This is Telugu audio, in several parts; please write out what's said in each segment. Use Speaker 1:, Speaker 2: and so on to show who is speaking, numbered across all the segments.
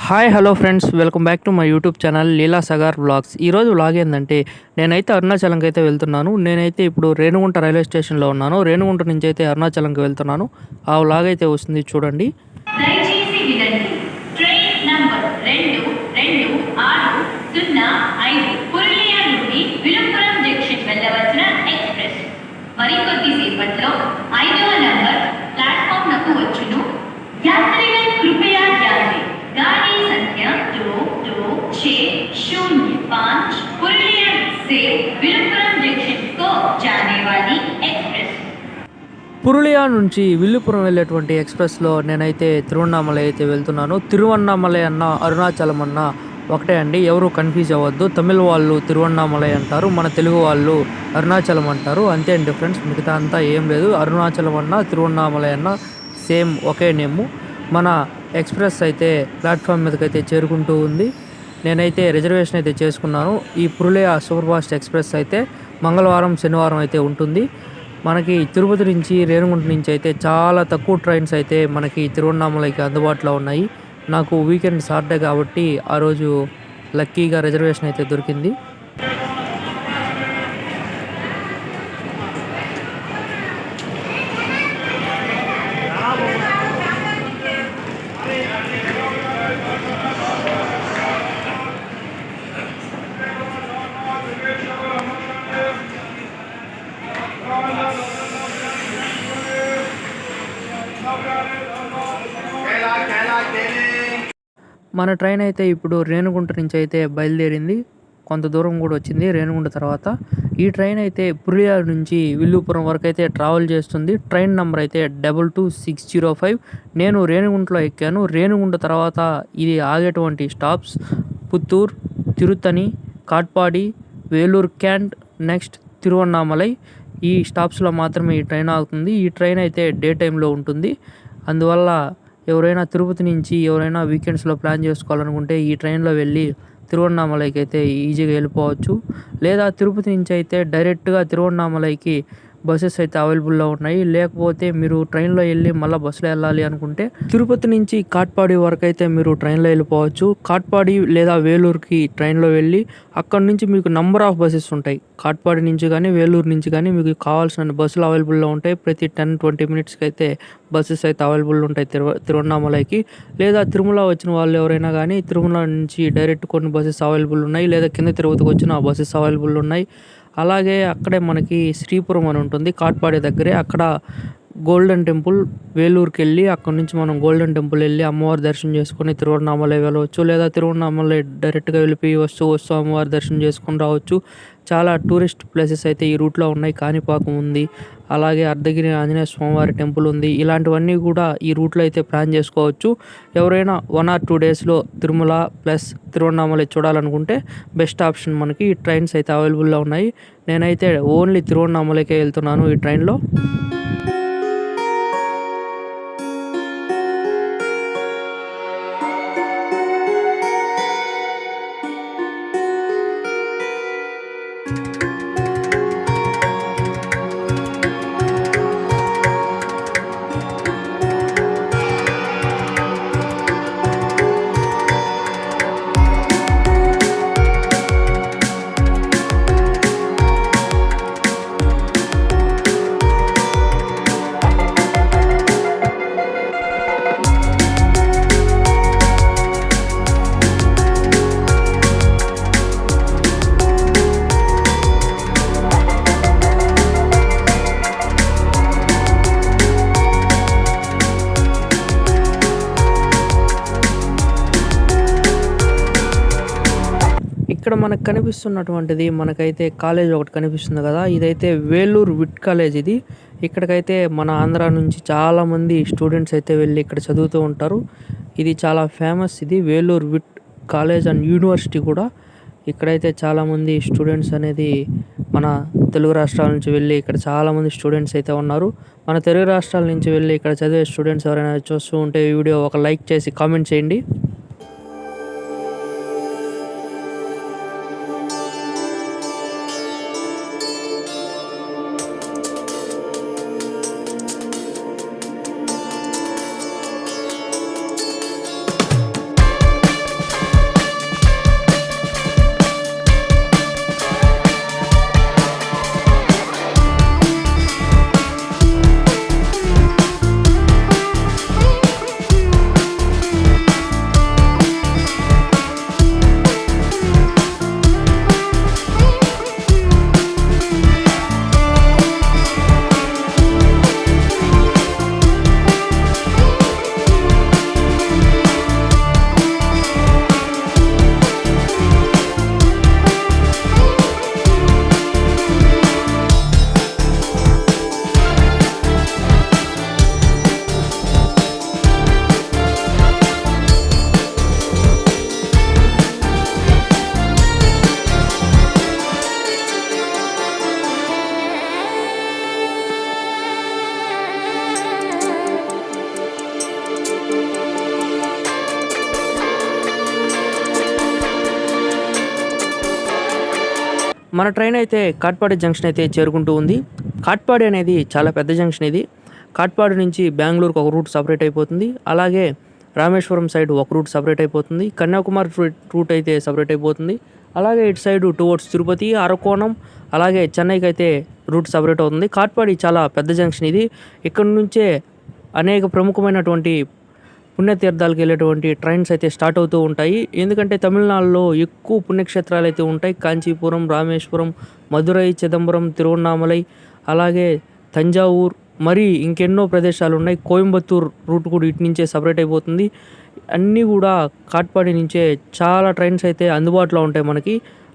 Speaker 1: Hi hello friends, welcome back to my YouTube channel Leela Sagar vlogs. ఈరోజు వ్లాగ్ ఏంటంటే నేనైతే అరుణాచలంకి అయితే వెళ్తున్నాను. నేనైతే ఇప్పుడు రేణిగుంట రైల్వే స్టేషన్లో ఉన్నాను. రేణిగుంట నుంచి అయితే అరుణాచలంకి వెళ్తున్నాను. ఆ వ్లాగ్ అయితే వస్తుంది, చూడండి.
Speaker 2: దయచేసి వినండి. ట్రైన్ నంబర్ 222605 పురులియా నుండి విలుపురం జంక్షన్ వెళ్ళవలసిన ఎక్స్ప్రెస్ మరికొద్ది సేపట్లో 5వ నంబర్ ప్లాట్ఫామ్ లకు వచ్చును. यात्रीगण कृपया ध्यान दें, गाड़ी संख्या 220605 पुरुलिया से विलुपुरम जंक्शन को जाने वाली एक्सप्रेस.
Speaker 1: పురులియా నుంచి విల్లుపురం వెళ్ళేటువంటి ఎక్స్ప్రెస్లో నేనైతే తిరువన్నామలై అయితే వెళ్తున్నాను. తిరువన్నామలై అన్న అరుణాచలం అన్న ఒకటే అండి, ఎవరు కన్ఫ్యూజ్ అవ్వద్దు. తమిళ వాళ్ళు తిరువన్నామలై అంటారు, మన తెలుగు వాళ్ళు అరుణాచలం అంటారు, అంతే డిఫరెన్స్. మిగతా అంతా ఏం లేదు. అరుణాచలం అన్న తిరువన్నామలై అన్న సేమ్ ఒకే నేము. మన ఎక్స్ప్రెస్ అయితే ప్లాట్ఫామ్ మీదకైతే చేరుకుంటూ ఉంది. నేనైతే రిజర్వేషన్ అయితే చేసుకున్నాను. ఈ పురులియా సూపర్ ఫాస్ట్ ఎక్స్ప్రెస్ అయితే మంగళవారం శనివారం అయితే ఉంటుంది. మనకి తిరుపతి నుంచి రేణిగుంట నుంచి అయితే చాలా తక్కువ ట్రైన్స్ అయితే మనకి తిరువన్నామలైకి అందుబాటులో ఉన్నాయి. నాకు వీకెండ్ సాటర్డే కాబట్టి ఆ రోజు లక్కీగా రిజర్వేషన్ అయితే దొరికింది. మన ట్రైన్ అయితే ఇప్పుడు రేణిగుంట నుంచి అయితే బయలుదేరింది. కొంత దూరం కూడా వచ్చింది రేణిగుంట తర్వాత. ఈ ట్రైన్ అయితే పురులియా నుంచి విల్లుపురం వరకు అయితే ట్రావెల్ చేస్తుంది. ట్రైన్ నెంబర్ అయితే 22605. నేను రేణిగుంటలో ఎక్కాను. రేణిగుంట తర్వాత ఇది ఆగేటువంటి stops Puttur, Tiruttani, Katpadi, Vellore cantt, next Tiruvannamalai. ఈ స్టాప్స్లో మాత్రమే ఈ ట్రైన్ ఆగుతుంది. ఈ ట్రైన్ అయితే డే టైంలో ఉంటుంది. అందువల్ల ఎవరైనా తిరుపతి నుంచి ఎవరైనా వీకెండ్స్లో ప్లాన్ చేసుకోవాలనుకుంటే ఈ ట్రైన్లో వెళ్ళి తిరువన్నామలైకి అయితే ఈజీగా వెళ్ళిపోవచ్చు. లేదా తిరుపతి నుంచి అయితే డైరెక్ట్గా తిరువన్నామలైకి బస్సెస్ అయితే అవైలబుల్లో ఉన్నాయి. లేకపోతే మీరు ట్రైన్లో వెళ్ళి మళ్ళీ బస్సులో వెళ్ళాలి అనుకుంటే తిరుపతి నుంచి కాట్పాడి వరకు అయితే మీరు ట్రైన్లో వెళ్ళిపోవచ్చు. కాట్పాడి లేదా వేలూరుకి ట్రైన్లో వెళ్ళి అక్కడ నుంచి మీకు నంబర్ ఆఫ్ బస్సెస్ ఉంటాయి. కాట్పాడి నుంచి కానీ వేలూరు నుంచి కానీ మీకు కావాల్సిన బస్సులు అవైలబుల్లో ఉంటాయి. ప్రతి 10-20 మినిట్స్కి అయితే బస్సెస్ అయితే అవైలబుల్ ఉంటాయి తిరువన్నామలైకి. లేదా తిరుమల వచ్చిన వాళ్ళు ఎవరైనా కానీ తిరుమల నుంచి డైరెక్ట్ కొన్ని బస్సెస్ అవైలబుల్ ఉన్నాయి. లేదా కింద తిరుపతికి వచ్చిన బస్సెస్ అవైలబుల్ ఉన్నాయి. అలాగే అక్కడే మనకి శ్రీపురం అని ఉంటుంది కాట్పాడి దగ్గరే. అక్కడ గోల్డెన్ టెంపుల్, వేలూరుకి వెళ్ళి అక్కడ నుంచి మనం గోల్డెన్ టెంపుల్ వెళ్ళి అమ్మవారి దర్శనం చేసుకొని తిరువన్నామలై వెళ్ళవచ్చు. లేదా తిరువన్నామలై డైరెక్ట్గా వెళ్ళిపోయి వస్తూ అమ్మవారి దర్శనం చేసుకొని రావచ్చు. చాలా టూరిస్ట్ ప్లేసెస్ అయితే ఈ రూట్లో ఉన్నాయి. కాణిపాకం ఉంది, అలాగే అర్ధగిరి ఆంజనేయ స్వామివారి టెంపుల్ ఉంది. ఇలాంటివన్నీ కూడా ఈ రూట్లో అయితే ప్లాన్ చేసుకోవచ్చు. ఎవరైనా 1 or 2 డేస్లో తిరుమల ప్లస్ తిరువన్నామలై చూడాలనుకుంటే బెస్ట్ ఆప్షన్ మనకి ఈ ట్రైన్స్ అయితే అవైలబుల్లో ఉన్నాయి. నేనైతే ఓన్లీ తిరువన్నామలైకే వెళ్తున్నాను ఈ ట్రైన్లో. ఇక్కడ మనకు కనిపిస్తున్నటువంటిది మనకైతే కాలేజ్ ఒకటి కనిపిస్తుంది కదా, ఇదైతే వేలూరు విట్ కాలేజ్. ఇది ఇక్కడికైతే మన ఆంధ్ర నుంచి చాలామంది స్టూడెంట్స్ అయితే వెళ్ళి ఇక్కడ చదువుతూ ఉంటారు. ఇది చాలా ఫేమస్, ఇది Vellore VIT college and university కూడా. ఇక్కడైతే చాలామంది స్టూడెంట్స్ అనేది మన తెలుగు రాష్ట్రాల నుంచి వెళ్ళి ఇక్కడ చాలామంది స్టూడెంట్స్ అయితే ఉన్నారు. మన తెలుగు రాష్ట్రాల నుంచి వెళ్ళి ఇక్కడ చదివే స్టూడెంట్స్ ఎవరైనా చూస్తూ ఉంటే వీడియో ఒక లైక్ చేసి కామెంట్ చేయండి. మన ట్రైన్ అయితే కాట్పాడి జంక్షన్ అయితే చేరుకుంటూ ఉంది. కాట్పాడి అనేది చాలా పెద్ద జంక్షన్ ఇది. కాట్పాడి నుంచి బెంగళూరుకి ఒక రూట్ సపరేట్ అయిపోతుంది. అలాగే రామేశ్వరం సైడ్ ఒక రూట్ సపరేట్ అయిపోతుంది. కన్యాకుమారి రూట్ అయితే సపరేట్ అయిపోతుంది. అలాగే ఇటు సైడ్ టువర్డ్స్ తిరుపతి, అరకోణం, అలాగే చెన్నైకి అయితే రూట్ సపరేట్ అవుతుంది. కాట్పాడి చాలా పెద్ద జంక్షన్ ఇది. ఇక్కడ నుంచే అనేక ప్రముఖమైనటువంటి పుణ్యతీర్థాలకు వెళ్ళేటువంటి ట్రైన్స్ అయితే స్టార్ట్ అవుతూ ఉంటాయి. ఎందుకంటే తమిళనాడులో ఎక్కువ పుణ్యక్షేత్రాలు అయితే ఉంటాయి. కాంచీపురం, రామేశ్వరం, మదురై, చిదంబరం, తిరువన్నామలై, అలాగే తంజావూర్, మరి ఇంకెన్నో ప్రదేశాలు ఉన్నాయి. కోయంబత్తూర్ రూట్ కూడా ఇటు నుంచే సపరేట్ అయిపోతుంది. అన్నీ కూడా కాట్పాడి నుంచే చాలా ట్రైన్స్ అయితే అందుబాటులో ఉంటాయి మనకి.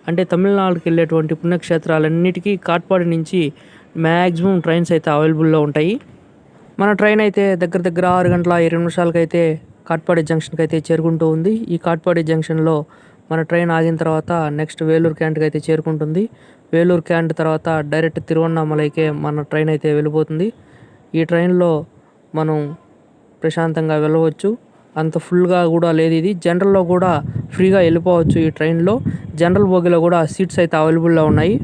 Speaker 1: అంటే తమిళనాడుకి వెళ్ళేటువంటి పుణ్యక్షేత్రాలన్నిటికీ కాట్పాడి నుంచి మ్యాక్సిమం ట్రైన్స్ అయితే అవైలబుల్లో ఉంటాయి. మన ట్రైన్ అయితే దగ్గర 6 గంటల 20 నిమిషాలకి అయితే కాట్పాడి జంక్షన్కి అయితే చేరుకుంటూ ఉంది. ఈ కాట్పాడి జంక్షన్లో మన ట్రైన్ ఆగిన తర్వాత నెక్స్ట్ వేలూరు క్యాంట్కి అయితే చేరుకుంటుంది. వేలూరు క్యాంట్ తర్వాత డైరెక్ట్ తిరువన్నామలైకే మన ట్రైన్ అయితే వెళ్ళిపోతుంది. ఈ ట్రైన్లో మనం ప్రశాంతంగా వెళ్ళవచ్చు. అంత ఫుల్గా కూడా లేదు ఇది. జనరల్లో కూడా ఫ్రీగా వెళ్ళిపోవచ్చు ఈ ట్రైన్లో. జనరల్ బోగిలో కూడా సీట్స్ అయితే అవైలబుల్లో ఉన్నాయి.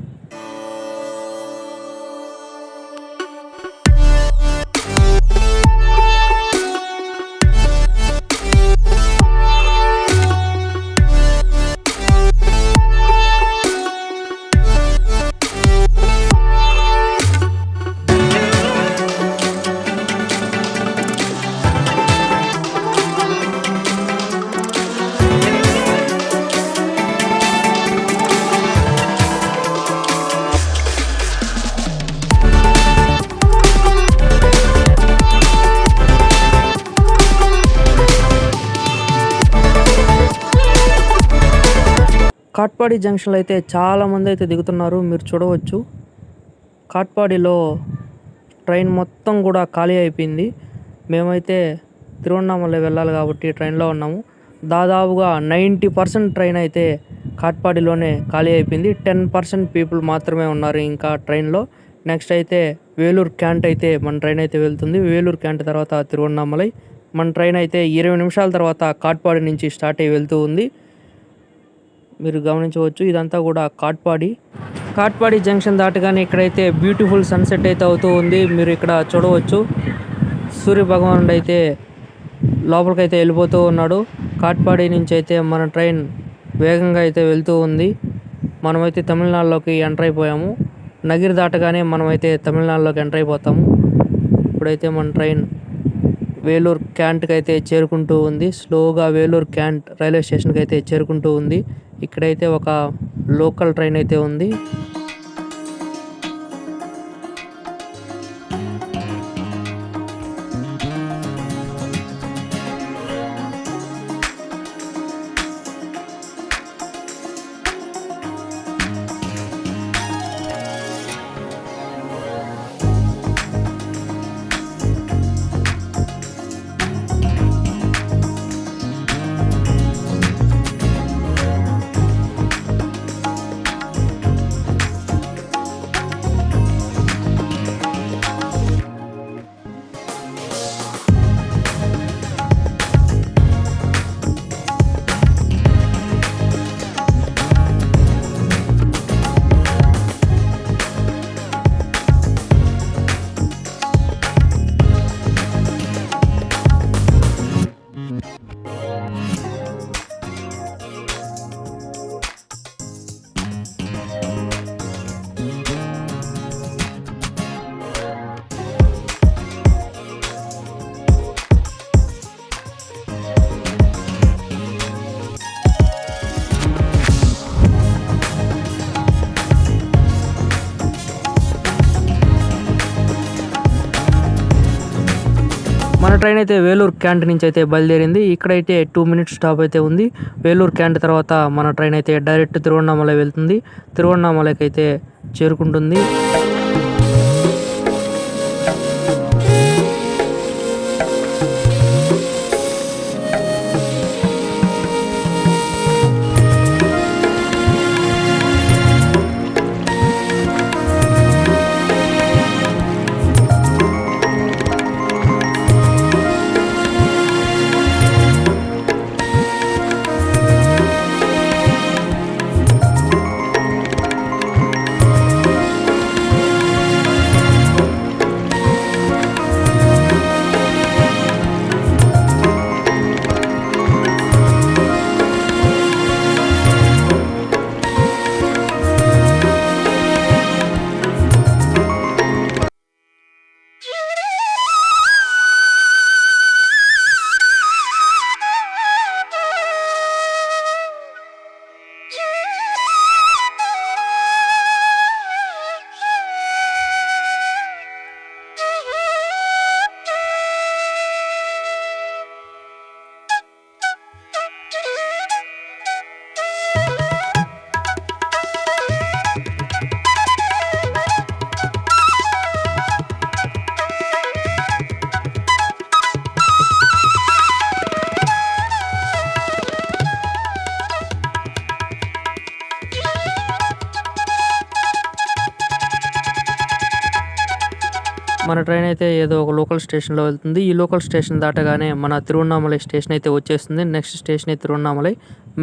Speaker 1: కాట్పాడి జంక్షన్లో అయితే చాలామంది అయితే దిగుతున్నారు, మీరు చూడవచ్చు. కాట్పాడిలో ట్రైన్ మొత్తం కూడా ఖాళీ అయిపోయింది. మేమైతే తిరువన్నామలై వెళ్ళాలి కాబట్టి ట్రైన్లో ఉన్నాము. దాదాపుగా 90% ట్రైన్ అయితే కాట్పాడిలోనే ఖాళీ అయిపోయింది. 10% పీపుల్ మాత్రమే ఉన్నారు ఇంకా ట్రైన్లో. నెక్స్ట్ అయితే వేలూరు క్యాంట్ అయితే మన ట్రైన్ అయితే వెళ్తుంది. వేలూరు క్యాంట్ తర్వాత తిరువన్నామలై. మన ట్రైన్ అయితే 20 నిమిషాల తర్వాత కాట్పాడి నుంచి స్టార్ట్ అయ్యి వెళ్తూ ఉంది. మీరు గమనించవచ్చు, ఇదంతా కూడా కాట్పాడి జంక్షన్ దాటగానే ఇక్కడైతే బ్యూటిఫుల్ సన్సెట్ అయితే అవుతూ ఉంది. మీరు ఇక్కడ చూడవచ్చు. సూర్య భగవానుడు అయితే లోపలికైతే వెళ్ళిపోతూ ఉన్నాడు. కాట్పాడి నుంచి అయితే మన ట్రైన్ వేగంగా అయితే వెళ్తూ ఉంది. మనమైతే తమిళనాడులోకి ఎంటర్ అయిపోయాము. నగిరి దాటగానే మనమైతే తమిళనాడులోకి ఎంటర్ అయిపోతాము. ఇప్పుడైతే మన ట్రైన్ వేలూరు క్యాంట్కి అయితే చేరుకుంటూ ఉంది. స్లోగా వేలూరు క్యాంట్ రైల్వే స్టేషన్కి అయితే చేరుకుంటూ ఉంది. ఇక్కడైతే ఒక లోకల్ ట్రైన్ అయితే ఉంది. మన ట్రైన్ అయితే వేలూరు క్యాంట్ నుంచి అయితే బయలుదేరింది. ఇక్కడైతే 2 minutes స్టాప్ అయితే ఉంది. వేలూరు క్యాంట్ తర్వాత మన ట్రైన్ అయితే డైరెక్ట్ తిరువన్నామలై వెళ్తుంది. తిరువన్నామలైకి అయితే చేరుకుంటుంది. మన ట్రైన్ అయితే ఏదో ఒక లోకల్ స్టేషన్లో వెళ్తుంది. ఈ లోకల్ స్టేషన్ దాటగానే మన తిరువన్నామలై స్టేషన్ అయితే వచ్చేస్తుంది. నెక్స్ట్ స్టేషన్ అయితే తిరువన్నామలై.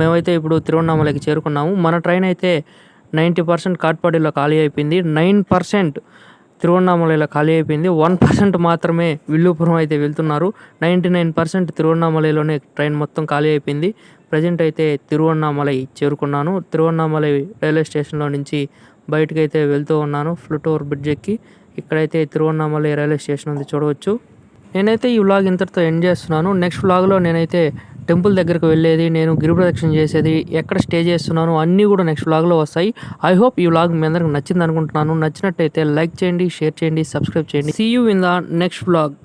Speaker 1: మేమైతే ఇప్పుడు తిరువన్నామలైకి చేరుకున్నాము. మన ట్రైన్ అయితే 90% కాట్పాడిలో ఖాళీ అయిపోయింది. 9% తిరువన్నామలైలో ఖాళీ అయిపోయింది. 1% మాత్రమే విల్లుపురం అయితే వెళ్తున్నారు. 99% తిరువన్నామలైలోనే ట్రైన్ మొత్తం ఖాళీ అయిపోయింది. ప్రజెంట్ అయితే తిరువన్నామలై చేరుకున్నాను. తిరువన్నామలై రైల్వే స్టేషన్లో నుంచి బయటకైతే వెళ్తూ ఉన్నాను ఫ్లూటోవర్ బ్రిడ్జ్ ఎక్కి. ఇక్కడైతే తిరువన్నామలై రైల్వే స్టేషన్ ఉంది, చూడవచ్చు. నేనైతే ఈ వ్లాగ్ ఇంతటితో ఎండ్ చేస్తున్నాను. నెక్స్ట్ వ్లాగ్లో నేనైతే టెంపుల్ దగ్గరకు వెళ్ళేది, నేను గిరి ప్రదక్షిణ చేసేది, ఎక్కడ స్టే చేస్తున్నాను అన్నీ కూడా నెక్స్ట్ వ్లాగ్లో వస్తాయి. ఐ హోప్ ఈ వ్లాగ్ మీ అందరికి నచ్చింది అనుకుంటున్నాను. నచ్చినట్టయితే లైక్ చేయండి, షేర్ చేయండి, సబ్స్క్రైబ్ చేయండి. See you in the next vlog.